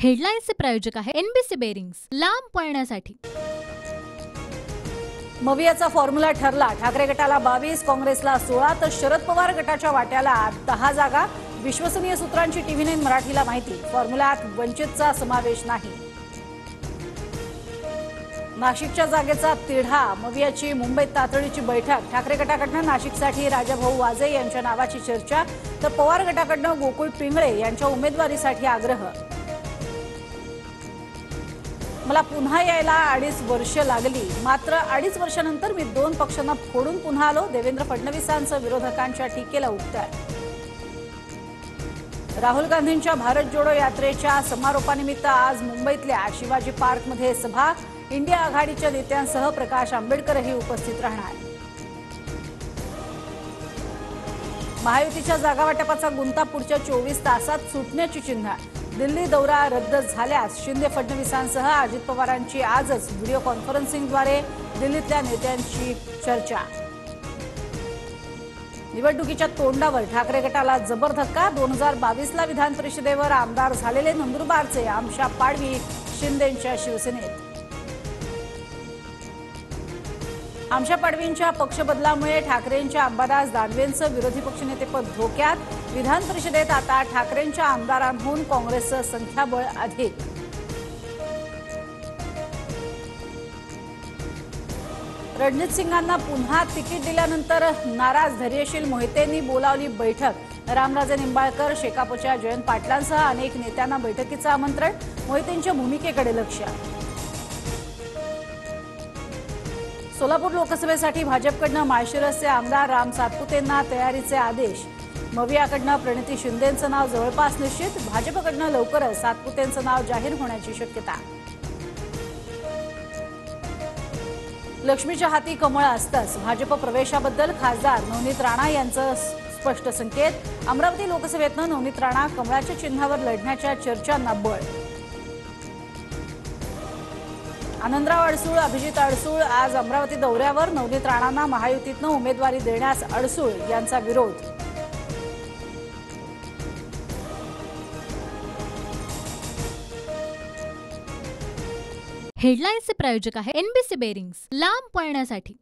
हेडलाईन्सचे प्रायोजक आहे NBC bearings, लांब पळण्यासाठी। मवियाचा फॉर्म्युला ठरला। ठाकरे गटाला 22, काँग्रेसला 16 तर शरद पवार गटाच्या वाट्याला 10 जागा। विश्वसनीय सूत्रांची टीव्ही 9 मराठीला माहिती। फॉर्म्युल्यात वंचितचा समावेश नाही। नाशिकच्या जागेचा तिढा, मवियाची मुंबईत तातडीची बैठक। ठाकरे गटाकडून नाशिकसाठी राजाभाऊ वाजे यांच्या नावाची चर्चा तर पवार गटाकडून गोकुळ पिंगळे यांच्या उमेदवारीसाठी आग्रह। मला पुन्हा यायला 2.5 वर्ष लागली, मात्र 2.5 वर्षानंतर मी 2 पक्षांना फोडून पुन्हा आलो। देवेंद्र फडणवीसांचं विरोधकांच्या टीकेला उत्तर। राहुल गांधींच्या भारत जोडो यात्रेच्या समारोपानिमित्त आज मुंबईतल्या शिवाजी पार्कमध्ये सभा। इंडिया आघाडीच्या नेत्यांसह प्रकाश आंबेडकरही उपस्थित राहणार। महायुतीच्या जागा वाटपाचा गुंता पुढच्या 24 तासात सुटण्याची चिन्ह। दिल्ली दौरा रद्द झाल्यास शिंदे फडणवीसांसह अजित पवारांची आजच व्हिडिओ कॉन्फरन्सिंगद्वारे दिल्लीतल्या नेत्यांशी चर्चा। निवडणुकीच्या तोंडावर ठाकरे गटाला जबर धक्का। 2022ला विधान परिषदेवर आमदार झालेले नंदुरबारचे आमशा पाडवी शिंदेंच्या शिवसेनेत। आमशा पाडवींच्या पक्षबदलामुळे ठाकरेंच्या अंबादास दानवेंचं विरोधी पक्षनेतेपद धोक्यात। विधान परिषदेत आता ठाकरेंच्या आमदारांहून काँग्रेसचं संख्याबळ अधिक। रणजित सिंगांना पुन्हा तिकीट दिल्यानंतर नाराज धैर्यशील मोहितेंनी बोलावली बैठक। रामराजे निंबाळकर, शेकापच्या जयंत पाटलांसह अनेक नेत्यांना बैठकीचं आमंत्रण। मोहितेंच्या भूमिकेकडे लक्ष। सोलापूर लोकसभेसाठी भाजपकडून माळशिरसचे आमदार राम सातपुतेंना तयारीचे आदेश। मवियाकडून प्रणिती शिंदेंचं नाव जवळपास निश्चित। भाजपकडून लवकरच सातपुतेंचं नाव जाहीर होण्याची शक्यता। लक्ष्मीच्या हाती कमळ असतंच, भाजप प्रवेशाबद्दल खासदार नवनीत राणा यांचं स्पष्ट संकेत। अमरावती लोकसभेतनं नवनीत राणा कमळाच्या चिन्हावर लढण्याच्या चर्चांना बळ। आनंदराव अडसूळ, अभिजित अडसूळ आज अमरावती दौऱ्यावर। नवनीत राणांना महायुतीतनं उमेदवारी देण्यास अडसूळ यांचा विरोध। हेडलाईन्सचे प्रायोजक आहे एनबीसी बेरिंग्स, लांब पळण्यासाठी।